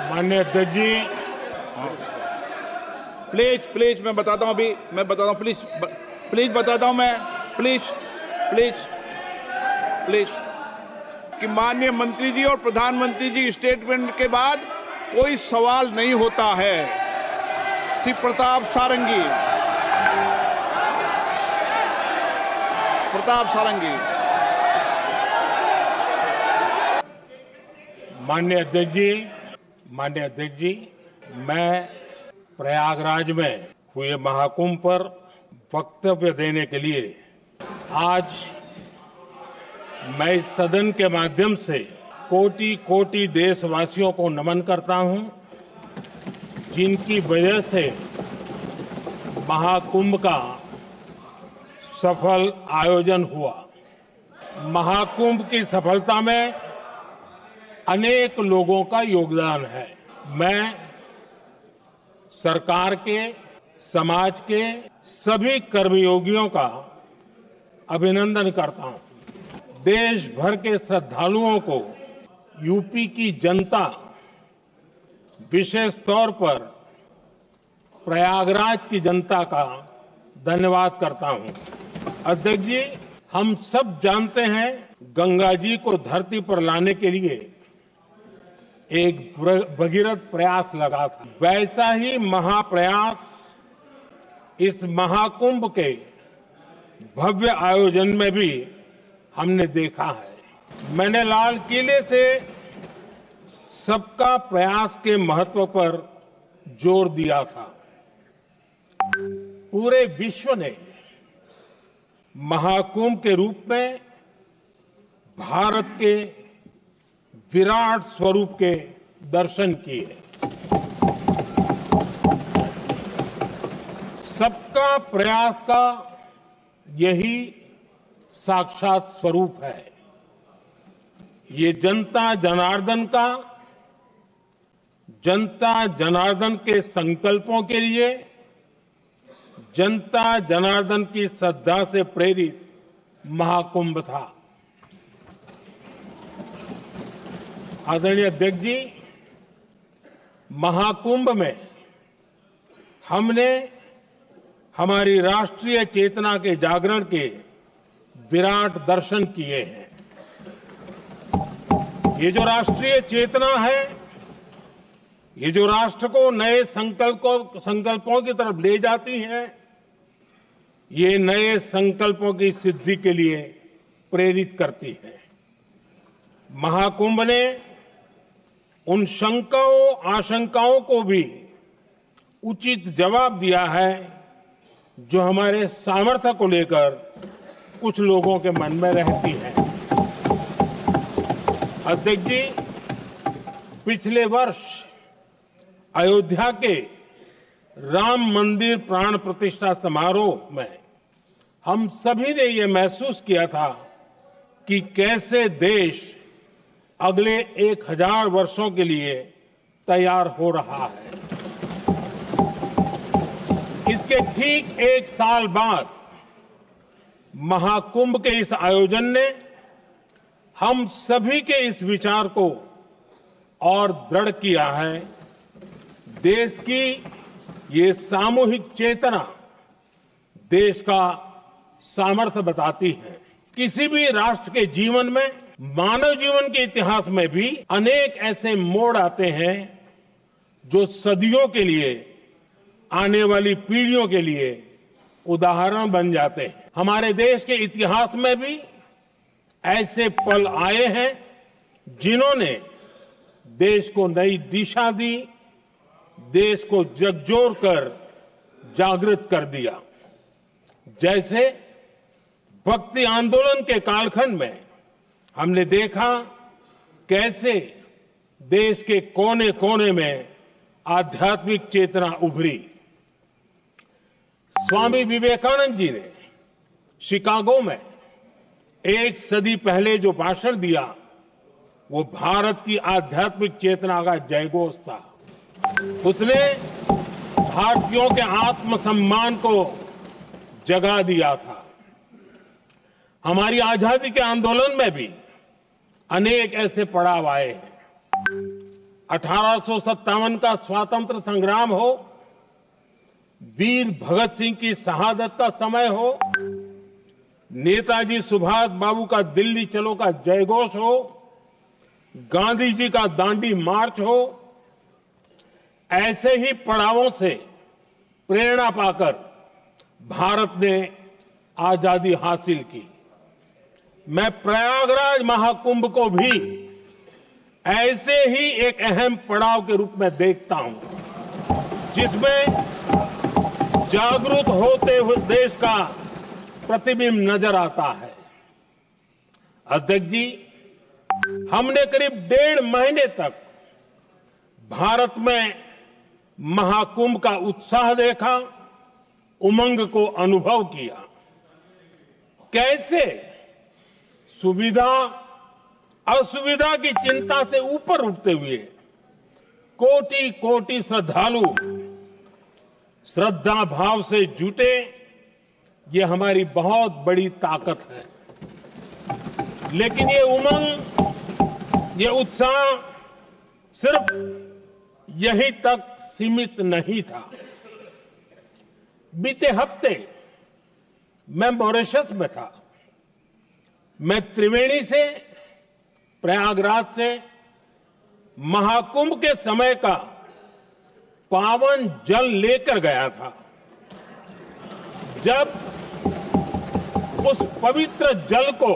माननीय अध्यक्ष जी, प्लीज मैं बताता हूं, प्लीज बताता हूं मैं, प्लीज कि माननीय मंत्री जी और प्रधानमंत्री जी स्टेटमेंट के बाद कोई सवाल नहीं होता है। श्री प्रताप सारंगी। माननीय अध्यक्ष जी, मैं प्रयागराज में हुए महाकुंभ पर वक्तव्य देने के लिए आज मैं इस सदन के माध्यम से कोटि कोटि देशवासियों को नमन करता हूं, जिनकी वजह से महाकुंभ का सफल आयोजन हुआ। महाकुंभ की सफलता में अनेक लोगों का योगदान है। मैं सरकार के, समाज के सभी कर्मयोगियों का अभिनंदन करता हूं। देश भर के श्रद्धालुओं को यूपी की जनता, विशेष तौर पर प्रयागराज की जनता का धन्यवाद करता हूं। अध्यक्ष जी, हम सब जानते हैं गंगा जी को धरती पर लाने के लिए एक भगीरथ प्रयास लगा था। वैसा ही महाप्रयास इस महाकुंभ के भव्य आयोजन में भी हमने देखा है। मैंने लाल किले से सबका प्रयास के महत्व पर जोर दिया था। पूरे विश्व ने महाकुंभ के रूप में भारत के विराट स्वरूप के दर्शन किए। सबका प्रयास का यही साक्षात स्वरूप है। ये जनता जनार्दन के संकल्पों के लिए, जनता जनार्दन की श्रद्धा से प्रेरित महाकुंभ था। आदरणीय अध्यक्ष जी, महाकुंभ में हमने हमारी राष्ट्रीय चेतना के जागरण के विराट दर्शन किए हैं। ये जो राष्ट्रीय चेतना है, ये जो राष्ट्र को नए संकल्पों की तरफ ले जाती है, ये नए संकल्पों की सिद्धि के लिए प्रेरित करती है। महाकुंभ ने उन शंकाओं आशंकाओं को भी उचित जवाब दिया है जो हमारे सामर्थ्य को लेकर कुछ लोगों के मन में रहती है। अध्यक्ष जी, पिछले वर्ष अयोध्या के राम मंदिर प्राण प्रतिष्ठा समारोह में हम सभी ने ये महसूस किया था कि कैसे देश अगले 1000 वर्षों के लिए तैयार हो रहा है। इसके ठीक 1 साल बाद महाकुंभ के इस आयोजन ने हम सभी के इस विचार को और दृढ़ किया है। देश की ये सामूहिक चेतना देश का सामर्थ्य बताती है। किसी भी राष्ट्र के जीवन में, मानव जीवन के इतिहास में भी अनेक ऐसे मोड़ आते हैं जो सदियों के लिए, आने वाली पीढ़ियों के लिए उदाहरण बन जाते हैं। हमारे देश के इतिहास में भी ऐसे पल आए हैं जिन्होंने देश को नई दिशा दी, देश को झकझोर कर जागृत कर दिया। जैसे भक्ति आंदोलन के कालखंड में हमने देखा कैसे देश के कोने कोने में आध्यात्मिक चेतना उभरी। स्वामी विवेकानंद जी ने शिकागो में 1 सदी पहले जो भाषण दिया, वो भारत की आध्यात्मिक चेतना का जयघोष था। उसने भारतीयों के आत्मसम्मान को जगा दिया था। हमारी आजादी के आंदोलन में भी अनेक ऐसे पड़ाव आए हैं। 1857 का स्वातंत्र संग्राम हो, वीर भगत सिंह की शहादत का समय हो, नेताजी सुभाष बाबू का दिल्ली चलो का जयघोष हो, गांधी जी का दांडी मार्च हो, ऐसे ही पड़ावों से प्रेरणा पाकर भारत ने आजादी हासिल की। मैं प्रयागराज महाकुंभ को भी ऐसे ही एक अहम पड़ाव के रूप में देखता हूं, जिसमें जागरूक होते हुए देश का प्रतिबिंब नजर आता है। अध्यक्ष जी, हमने करीब 1.5 महीने तक भारत में महाकुंभ का उत्साह देखा, उमंग को अनुभव किया। कैसे सुविधा असुविधा की चिंता से ऊपर उठते हुए कोटि कोटि श्रद्धालु श्रद्धा भाव से जुटे, ये हमारी बहुत बड़ी ताकत है। लेकिन ये उमंग, ये उत्साह सिर्फ यहीं तक सीमित नहीं था। बीते हफ्ते मैं मॉरिशस में था। मैं त्रिवेणी से, प्रयागराज से महाकुंभ के समय का पावन जल लेकर गया था। जब उस पवित्र जल को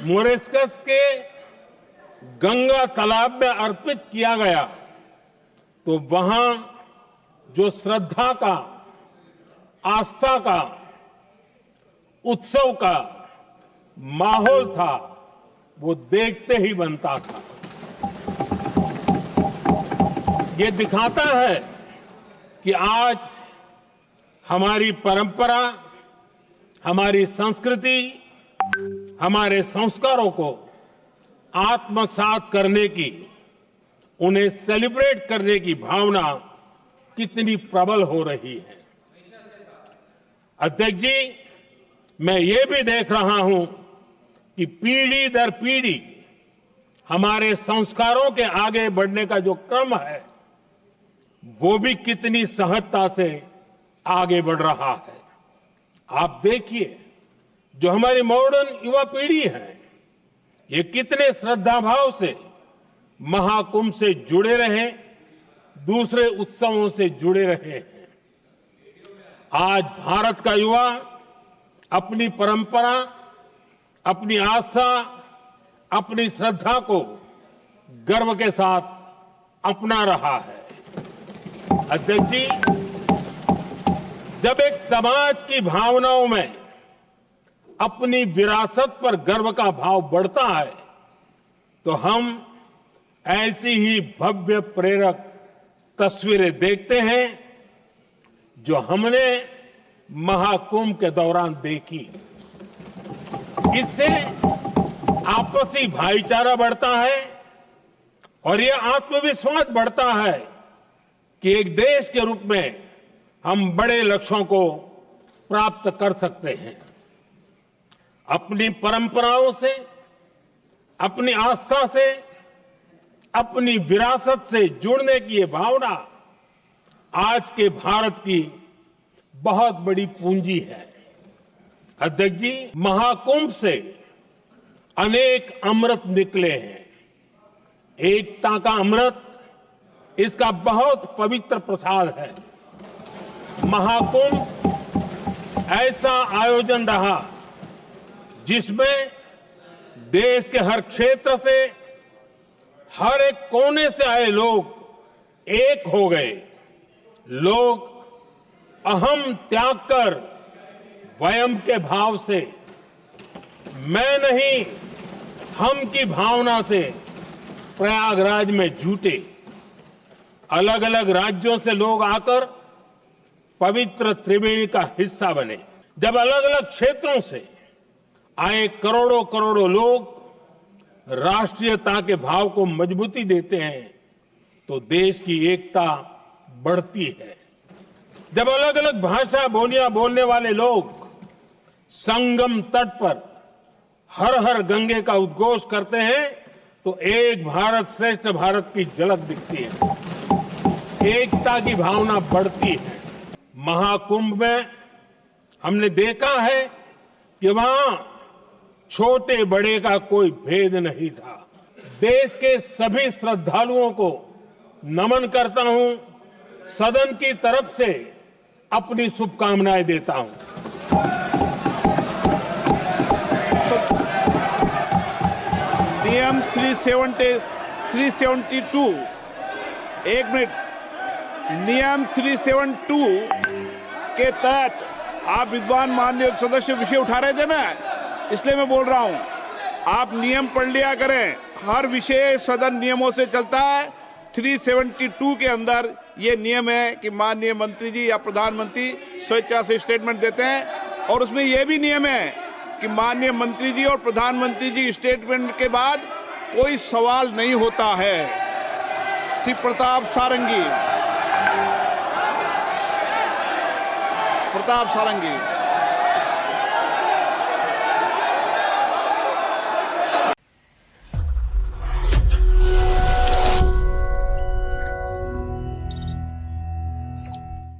मॉरिशस के गंगा तालाब में अर्पित किया गया, तो वहां जो श्रद्धा का, आस्था का, उत्सव का माहौल था, वो देखते ही बनता था। ये दिखाता है कि आज हमारी परंपरा, हमारी संस्कृति, हमारे संस्कारों को आत्मसात करने की, उन्हें सेलिब्रेट करने की भावना कितनी प्रबल हो रही है। अध्यक्ष जी, मैं ये भी देख रहा हूं कि पीढ़ी दर पीढ़ी हमारे संस्कारों के आगे बढ़ने का जो क्रम है, वो भी कितनी सहजता से आगे बढ़ रहा है। आप देखिए, जो हमारी मॉडर्न युवा पीढ़ी है, ये कितने श्रद्धा भाव से महाकुंभ से जुड़े रहे, दूसरे उत्सवों से जुड़े रहे हैं। आज भारत का युवा अपनी परंपरा, अपनी आस्था, अपनी श्रद्धा को गर्व के साथ अपना रहा है। अध्यक्ष जी, जब एक समाज की भावनाओं में अपनी विरासत पर गर्व का भाव बढ़ता है, तो हम ऐसी ही भव्य प्रेरक तस्वीरें देखते हैं जो हमने महाकुंभ के दौरान देखी। इससे आपसी भाईचारा बढ़ता है और यह आत्मविश्वास बढ़ता है कि एक देश के रूप में हम बड़े लक्ष्यों को प्राप्त कर सकते हैं। अपनी परंपराओं से, अपनी आस्था से, अपनी विरासत से जुड़ने की ये भावना आज के भारत की बहुत बड़ी पूंजी है। अध्यक्ष जी, महाकुंभ से अनेक अमृत निकले हैं। एकता का अमृत, इसका बहुत पवित्र प्रसाद है। महाकुंभ ऐसा आयोजन रहा जिसमें देश के हर क्षेत्र से, हर एक कोने से आए लोग एक हो गए। लोग अहम त्याग कर वयम के भाव से, मैं नहीं हम की भावना से प्रयागराज में जुटे। अलग अलग राज्यों से लोग आकर पवित्र त्रिवेणी का हिस्सा बने। जब अलग अलग क्षेत्रों से आए करोड़ों करोड़ों लोग राष्ट्रीयता के भाव को मजबूती देते हैं, तो देश की एकता बढ़ती है। जब अलग अलग भाषा बोलियां बोलने वाले लोग संगम तट पर हर हर गंगे का उद्घोष करते हैं, तो एक भारत श्रेष्ठ भारत की झलक दिखती है, एकता की भावना बढ़ती है। महाकुंभ में हमने देखा है कि वहां छोटे बड़े का कोई भेद नहीं था। देश के सभी श्रद्धालुओं को नमन करता हूं, सदन की तरफ से अपनी शुभकामनाएं देता हूं। नियम 372 एक मिनट, नियम 372 के तहत आप विद्वान माननीय सदस्य विषय उठा रहे थे ना, इसलिए मैं बोल रहा हूं, आप नियम पढ़ लिया करें। हर विषय सदन नियमों से चलता है। 372 के अंदर ये नियम है कि माननीय मंत्री जी या प्रधानमंत्री स्वेच्छा से स्टेटमेंट देते हैं, और उसमें यह भी नियम है कि माननीय मंत्री जी और प्रधानमंत्री जी स्टेटमेंट के बाद कोई सवाल नहीं होता है। श्री प्रताप सारंगी।